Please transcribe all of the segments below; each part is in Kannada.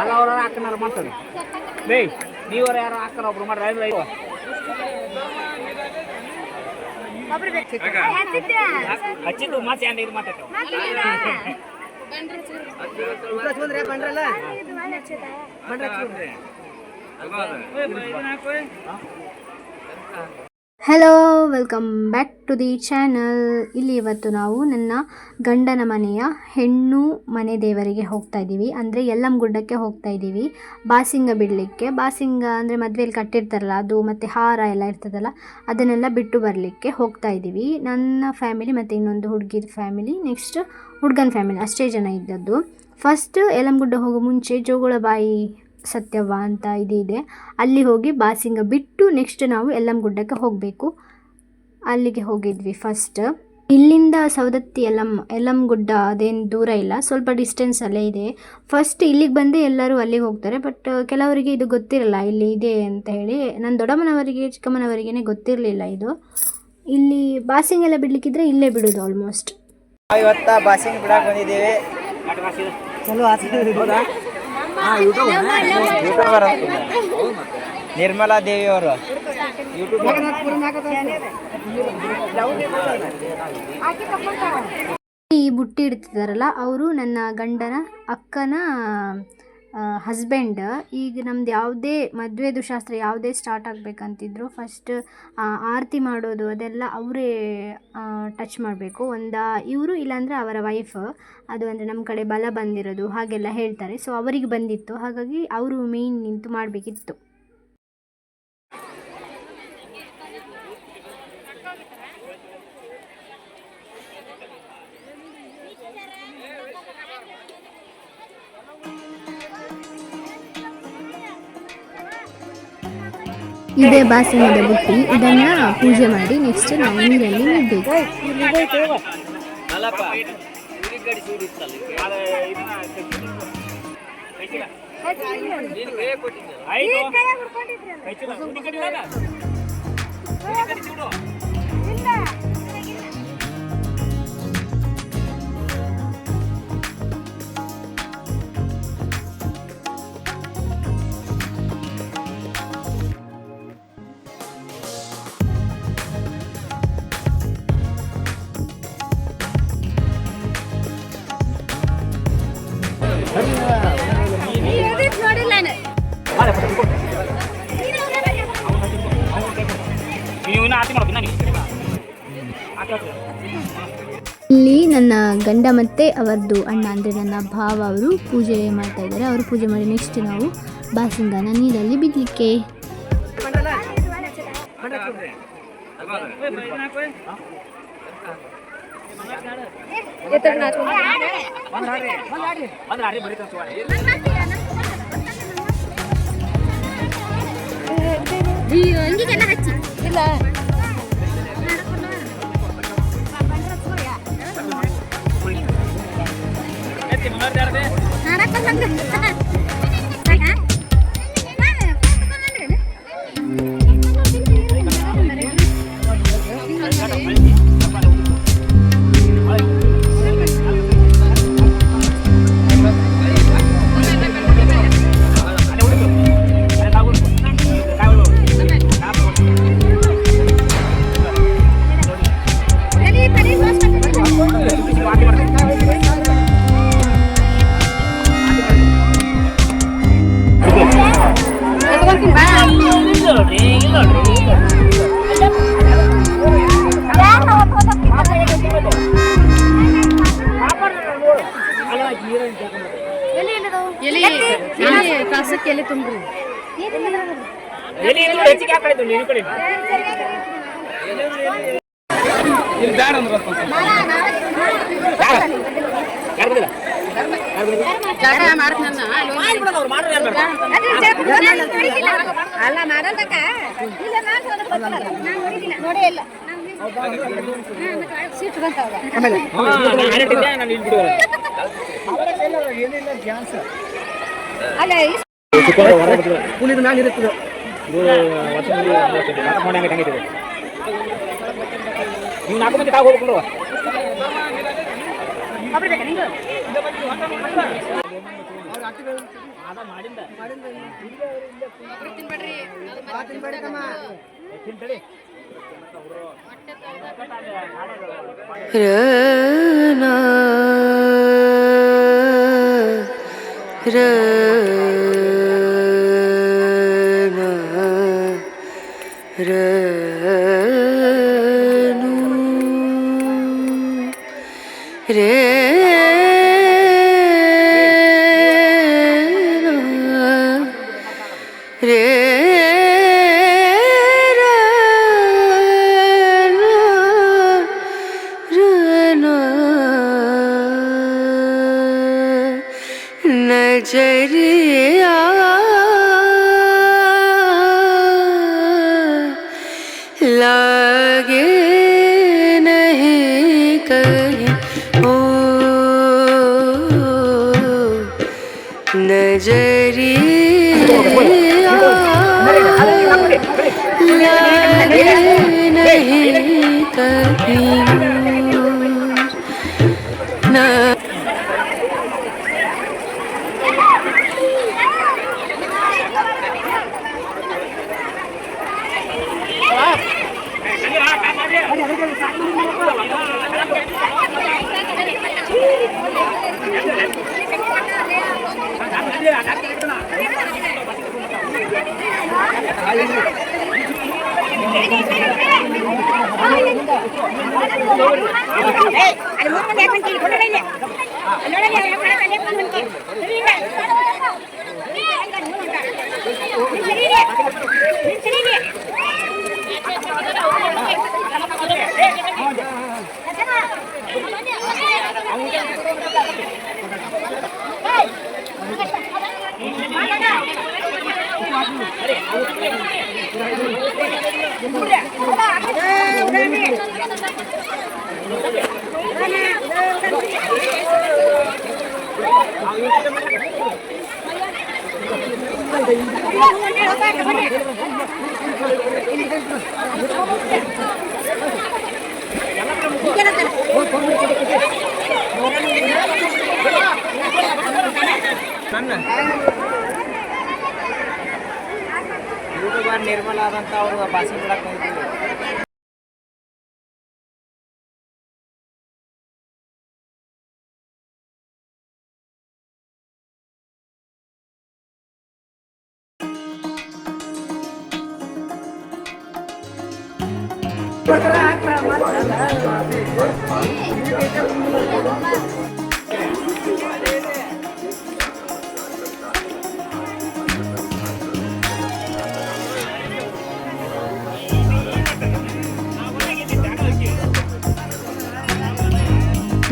ಎಲ್ಲ ಅವ್ರ ಹಾಕನಾರ ಮಾಡ್ತಾರೆ ಬೇ ನೀವ್ರ ಯಾರು ಹಾಕಲ್ಲ ಒಬ್ರು ಮಾಡ್ರಿ ಹಚ್ಚಿದ್ದು ಮಾತು ಏನು ಇದು ಮಾತಾಡ್ತಾವ hello, welcome back to the channel. ಇಲ್ಲಿ ಇವತ್ತು ನಾವು ನನ್ನ ಗಂಡನ ಮನೆಯ ಹೆಣ್ಣು ಮನೆ ದೇವರಿಗೆ ಹೋಗ್ತಾ ಇದ್ದೀವಿ. ಅಂದರೆ ಯಲ್ಲಮ್ಮಗುಡ್ಡಕ್ಕೆ ಹೋಗ್ತಾ ಇದ್ದೀವಿ ಬಾಸಿಂಗ ಬಿಡಲಿಕ್ಕೆ. ಬಾಸಿಂಗ ಅಂದರೆ ಮದುವೆಯಲ್ಲಿ ಕಟ್ಟಿರ್ತಾರಲ್ಲ ಅದು, ಮತ್ತು ಹಾರ ಎಲ್ಲ ಇರ್ತದಲ್ಲ ಅದನ್ನೆಲ್ಲ ಬಿಟ್ಟು ಬರಲಿಕ್ಕೆ ಹೋಗ್ತಾ ಇದ್ದೀವಿ. ನನ್ನ ಫ್ಯಾಮಿಲಿ ಮತ್ತು ಇನ್ನೊಂದು ಹುಡುಗಿದ ಫ್ಯಾಮಿಲಿ, ನೆಕ್ಸ್ಟ್ ಹುಡುಗನ ಫ್ಯಾಮಿಲಿ, ಅಷ್ಟೇ ಜನ ಇದ್ದದ್ದು. ಫಸ್ಟ್ ಯಲ್ಲಮ್ಮಗುಡ್ಡ ಹೋಗೋ ಮುಂಚೆ ಜೋಗುಳಬಾಯಿ ಸತ್ಯವ್ವ ಅಂತ ಇದೆ, ಅಲ್ಲಿ ಹೋಗಿ ಬಾಸಿಂಗ ಬಿಟ್ಟು ನೆಕ್ಸ್ಟ್ ನಾವು ಯಲ್ಲಮ್ಮಗುಡ್ಡಕ್ಕೆ ಹೋಗಬೇಕು. ಅಲ್ಲಿಗೆ ಹೋಗಿದ್ವಿ ಫಸ್ಟ್. ಇಲ್ಲಿಂದ ಸವದತ್ತಿ ಯಲ್ಲಮ್ಮಗುಡ್ಡ ಅದೇನು ದೂರ ಇಲ್ಲ, ಸ್ವಲ್ಪ ಡಿಸ್ಟೆನ್ಸಲ್ಲೇ ಇದೆ. ಫಸ್ಟ್ ಇಲ್ಲಿಗೆ ಬಂದು ಎಲ್ಲರೂ ಅಲ್ಲಿಗೆ ಹೋಗ್ತಾರೆ, ಬಟ್ ಕೆಲವರಿಗೆ ಇದು ಗೊತ್ತಿರಲ್ಲ ಇಲ್ಲಿ ಇದೆ ಅಂತ ಹೇಳಿ. ನನ್ನ ದೊಡ್ಡಮ್ಮನವರಿಗೆ ಚಿಕ್ಕಮ್ಮನವರಿಗೇ ಗೊತ್ತಿರಲಿಲ್ಲ ಇದು. ಇಲ್ಲಿ ಬಾಸಿಂಗ್ ಎಲ್ಲ ಬಿಡಲಿಕ್ಕಿದ್ರೆ ಇಲ್ಲೇ ಬಿಡೋದು ಆಲ್ಮೋಸ್ಟ್. ಇವತ್ತು ಬಾಸಿಂಗ್ ಬಿಡಕ್ಕೆ ಬಂದಿದ್ದೀವಿ. ನಿರ್ಮಲಾ ದೇವಿ ಅವರು ಈ ಬುಟ್ಟಿ ಇಡ್ತಿದ್ದಾರಲ್ಲ ಅವರು ನನ್ನ ಗಂಡನ ಅಕ್ಕನ ಹಸ್ಬೆಂಡ್. ಈಗ ನಮ್ದು ಯಾವುದೇ ಮದುವೆದು ಶಾಸ್ತ್ರ ಯಾವುದೇ ಸ್ಟಾರ್ಟ್ ಆಗಬೇಕಂತಿದ್ರು ಫಸ್ಟ್ ಆರತಿ ಮಾಡೋದು ಅದೆಲ್ಲ ಅವರೇ ಟಚ್ ಮಾಡಬೇಕು. ಇವರು ಇಲ್ಲಾಂದರೆ ಅವರ ವೈಫ್, ಅದು ಅಂದರೆ ನಮ್ಮ ಕಡೆ ಬಲ ಬಂದಿರೋದು ಹಾಗೆಲ್ಲ ಹೇಳ್ತಾರೆ. ಸೊ ಅವರಿಗೆ ಬಂದಿತ್ತು, ಹಾಗಾಗಿ ಅವರು ಮೇಯ್ನ್ ನಿಂತು ಮಾಡಬೇಕಿತ್ತು. ಇದೇ ಬಾಸಿಂಗದ ಬುಟ್ಟಿ, ಇದನ್ನು ಪೂಜೆ ಮಾಡಿ ನೆಕ್ಸ್ಟ್ ನಾವು ನೀರಲ್ಲಿ ಇಡಬೇಕು. ಇಲ್ಲಿ ನನ್ನ ಗಂಡ ಮತ್ತು ಅವರದ್ದು ಅಣ್ಣ ಅಂದರೆ ನನ್ನ ಭಾವ ಅವರು ಪೂಜೆ ಮಾಡ್ತಾ ಇದ್ದಾರೆ. ಅವರು ಪೂಜೆ ಮಾಡಿ ನೆಕ್ಸ್ಟ್ ನಾವು ಬಾಸಿಂಗನ ನೀರಲ್ಲಿ ಬಿಡಲಿಕ್ಕೆ. ಕಸಕ್ಕೆ ಎಲ್ಲಿ ತುಂಬ್ರಿ ಅಲ್ಲ ಮಾಡಲ್ದಕ್ಕ ಸೀಟ್ ಬಂತಾವ. ಕೂಲಿದ ಮ್ಯಾಗ ಇರುತ್ತದೆ ಇದು ವರ್ಷ ನೋಡಿ ಹಂಗೆ ನೀವು 4 ಮಂದಿ ತಾವು ಹೋಗ್ಬಿಡು नजरिया लागे नहीं कहीं ओ नजरिया लागे नहीं कहीं ना ಯೂಟ್ಯೂಬರ್ ನಿರ್ಮಲ ಆದಂತ ಅವರು ಬಾಸಿಂಗ್ ಬಿಡಕ್ಕೆ ಬಂದಿದ್ದೀವಿ.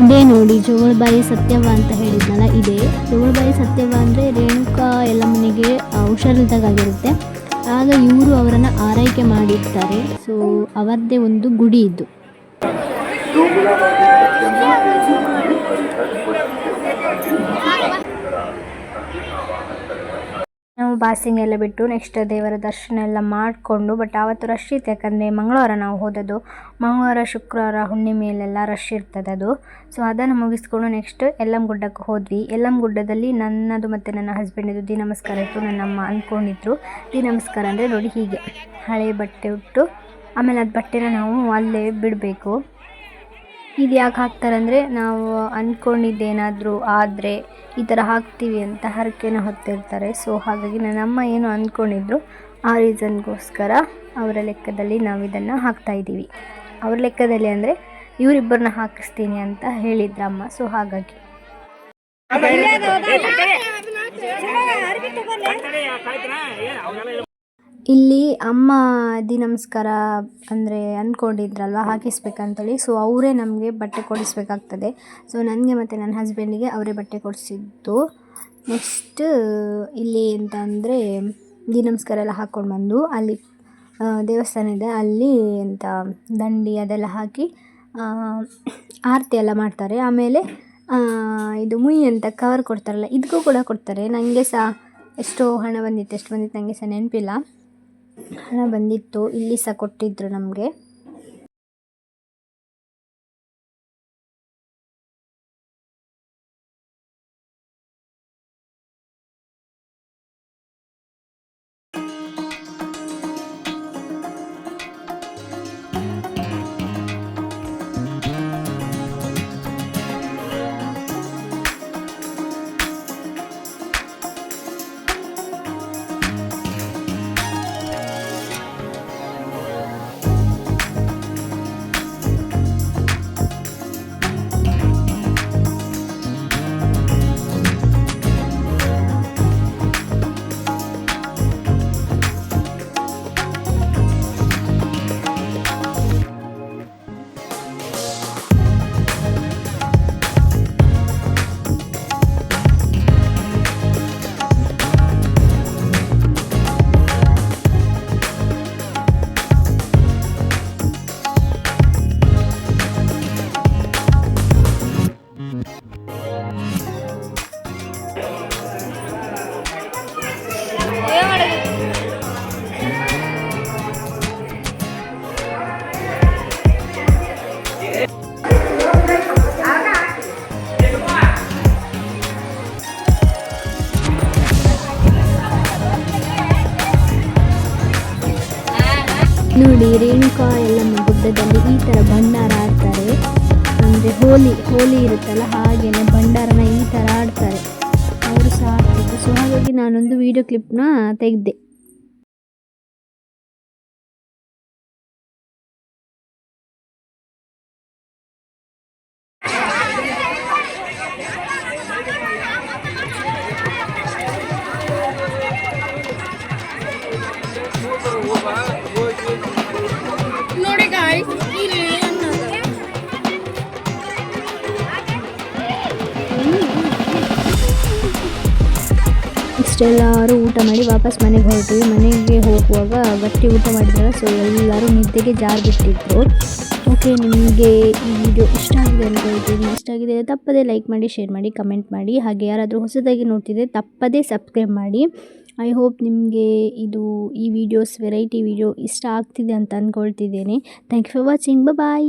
ಇದೇ ನೋಡಿ ಜೋಳಬಾಯಿ ಸತ್ಯವ ಅಂತ ಹೇಳಿದ್ನಲ್ಲ, ಇದೆ ಜೋಳಬಾಯಿ ಸತ್ಯವ ಅಂದರೆ ರೇಣುಕಾ ಯಲ್ಲಮ್ಮನಿಗೆ ಹುಷಾರಿಲ್ದಾಗಿರುತ್ತೆ. ಆಗ ಇವರು ಅವರನ್ನು ಆರೈಕೆ ಮಾಡಿರ್ತಾರೆ. ಸೊ ಅವರದ್ದೇ ಒಂದು ಗುಡಿ ಇದ್ದು. ನಾವು ಬಾಸಿಂಗ್ ಎಲ್ಲ ಬಿಟ್ಟು ನೆಕ್ಸ್ಟ್ ದೇವರ ದರ್ಶನ ಎಲ್ಲ ಮಾಡಿಕೊಂಡು, ಬಟ್ ಆವತ್ತು ರಶ್ ಇತ್ತು, ಯಾಕಂದರೆ ಮಂಗಳವಾರ ನಾವು ಹೋದದ್ದು. ಮಂಗಳವಾರ ಶುಕ್ರವಾರ ಹುಣ್ಣಿಮೆಯಲ್ಲೆಲ್ಲ ರಶ್ ಇರ್ತದೆ ಅದು. ಸೊ ಅದನ್ನು ಮುಗಿಸ್ಕೊಂಡು ನೆಕ್ಸ್ಟ್ ಯಲ್ಲಮ್ಮ ಗುಡ್ಡಕ್ಕೆ ಹೋದ್ವಿ. ಯಲ್ಲಮ್ಮ ಗುಡ್ಡದಲ್ಲಿ ನನ್ನದು ಮತ್ತು ನನ್ನ ಹಸ್ಬೆಂಡಿದು ದಿ ನಮಸ್ಕಾರ ಇತ್ತು. ನನ್ನಮ್ಮ ಅಂದ್ಕೊಂಡಿದ್ರು ದಿ ನಮಸ್ಕಾರ ಅಂದರೆ ನೋಡಿ ಹೀಗೆ ಹಳೆ ಬಟ್ಟೆ ಉಟ್ಟು ಆಮೇಲೆ ಅದು ಬಟ್ಟೆನ ನಾವು ಅಲ್ಲೇ ಬಿಡಬೇಕು. ಇದು ಯಾಕೆ ಹಾಕ್ತಾರಂದರೆ ನಾವು ಅಂದ್ಕೊಂಡಿದ್ದೇನಾದರೂ ಆದರೆ ಈ ಥರ ಹಾಕ್ತೀವಿ ಅಂತ ಹರಕೆನ ಹೊತ್ತಿರ್ತಾರೆ. ಸೊ ಹಾಗಾಗಿ ನನ್ನಮ್ಮ ಏನು ಅಂದ್ಕೊಂಡಿದ್ರು ಆ ರೀಸನ್ಗೋಸ್ಕರ ಅವರ ಲೆಕ್ಕದಲ್ಲಿ ನಾವು ಇದನ್ನು ಹಾಕ್ತಾಯಿದ್ದೀವಿ. ಅವ್ರ ಲೆಕ್ಕದಲ್ಲಿ ಅಂದರೆ ಇವರಿಬ್ಬರನ್ನ ಹಾಕಿಸ್ತೀನಿ ಅಂತ ಹೇಳಿದ್ರಮ್ಮ. ಸೊ ಹಾಗಾಗಿ ಇಲ್ಲಿ ಅಮ್ಮ ದಿ ನಮಸ್ಕಾರ ಅಂದರೆ ಅಂದ್ಕೊಂಡಿದ್ರಲ್ವ ಹಾಕಿಸ್ಬೇಕಂತೇಳಿ. ಸೊ ಅವರೇ ನಮಗೆ ಬಟ್ಟೆ ಕೊಡಿಸ್ಬೇಕಾಗ್ತದೆ. ಸೊ ನನಗೆ ಮತ್ತು ನನ್ನ ಹಸ್ಬೆಂಡಿಗೆ ಅವರೇ ಬಟ್ಟೆ ಕೊಡಿಸಿದ್ದು. ನೆಕ್ಸ್ಟ್ ಇಲ್ಲಿ ಅಂತ ಅಂದರೆ ದಿ ನಮಸ್ಕಾರ ಎಲ್ಲ ಹಾಕ್ಕೊಂಡು ಬಂದು ಅಲ್ಲಿ ದೇವಸ್ಥಾನ ಇದೆ, ಅಲ್ಲಿ ಅಂತ ದಂಡಿ ಅದೆಲ್ಲ ಹಾಕಿ ಆರತಿ ಎಲ್ಲ ಮಾಡ್ತಾರೆ. ಆಮೇಲೆ ಇದು ಮುಯಿ ಅಂತ ಕವರ್ ಕೊಡ್ತಾರಲ್ಲ, ಇದಕ್ಕೂ ಕೂಡ ಕೊಡ್ತಾರೆ. ನನಗೆ ಸಹ ಎಷ್ಟೋ ಹಣ ಬಂದಿತ್ತು, ಎಷ್ಟು ಬಂದಿತ್ತು ನನಗೆ ಸಹ ನೆನಪಿಲ್ಲ. ಹಣ ಬಂದಿತ್ತು, ಇಲ್ಲಿ ಸಹ ಕೊಟ್ಟಿದ್ದರು ನಮಗೆ. ನೋಡಿ, ರೇಣುಕಾ ಯಲ್ಲಮ್ಮ ಗುಡ್ಡದಲ್ಲಿ ಈ ಥರ ಭಂಡಾರ ಆಡ್ತಾರೆ. ಅಂದರೆ ಹೋಲಿ ಇರುತ್ತಲ್ಲ, ಹಾಗೆಯೇ ಭಂಡಾರನ ಈ ಥರ ಆಡ್ತಾರೆ. ಅವರು ಸಹ ಆಡ್ತಿದ್ರು. ಸೊ ಹಾಗಾಗಿ ನಾನೊಂದು ವಿಡಿಯೋ ಕ್ಲಿಪ್ನ ತೆಗೆದೆ. ನೋಡಿ ಗಾಯ್ಸ್, ಇಲ್ಲಿ ಇಷ್ಟೆಲ್ಲರೂ ಊಟ ಮಾಡಿ ವಾಪಸ್ ಮನೆಗೆ ಹೊರಟಿವಿ. ಮನೆಗೆ ಹೋಗುವಾಗ ಗಟ್ಟಿ ಊಟ ಮಾಡಿದ್ರಲ್ಲ, ಸೊ ಎಲ್ಲರೂ ನಿದ್ದೆಗೆ ಜಾರಿಬಿಟ್ಟಿದ್ರು. ಓಕೆ, ನಿಮಗೆ ಈ ವಿಡಿಯೋ ಇಷ್ಟ ಆಗಿದೆ ಅಂದ್ಕೊಳ್ತೀನಿ. ಇಷ್ಟ ಆಗಿದೆ ತಪ್ಪದೇ ಲೈಕ್ ಮಾಡಿ, ಶೇರ್ ಮಾಡಿ, ಕಮೆಂಟ್ ಮಾಡಿ. ಹಾಗೆ ಯಾರಾದರೂ ಹೊಸದಾಗಿ ನೋಡ್ತಿದ್ದರೆ ತಪ್ಪದೇ ಸಬ್ಸ್ಕ್ರೈಬ್ ಮಾಡಿ. ಐ ಹೋಪ್ ನಿಮಗೆ ಈ ವಿಡಿಯೋಸ್ ವೆರೈಟಿ ವಿಡಿಯೋ ಇಷ್ಟ ಆಗ್ತಿದೆ ಅಂತ ಅಂದ್ಕೊಳ್ತಿದ್ದೇನೆ. Thank you for watching. Bye.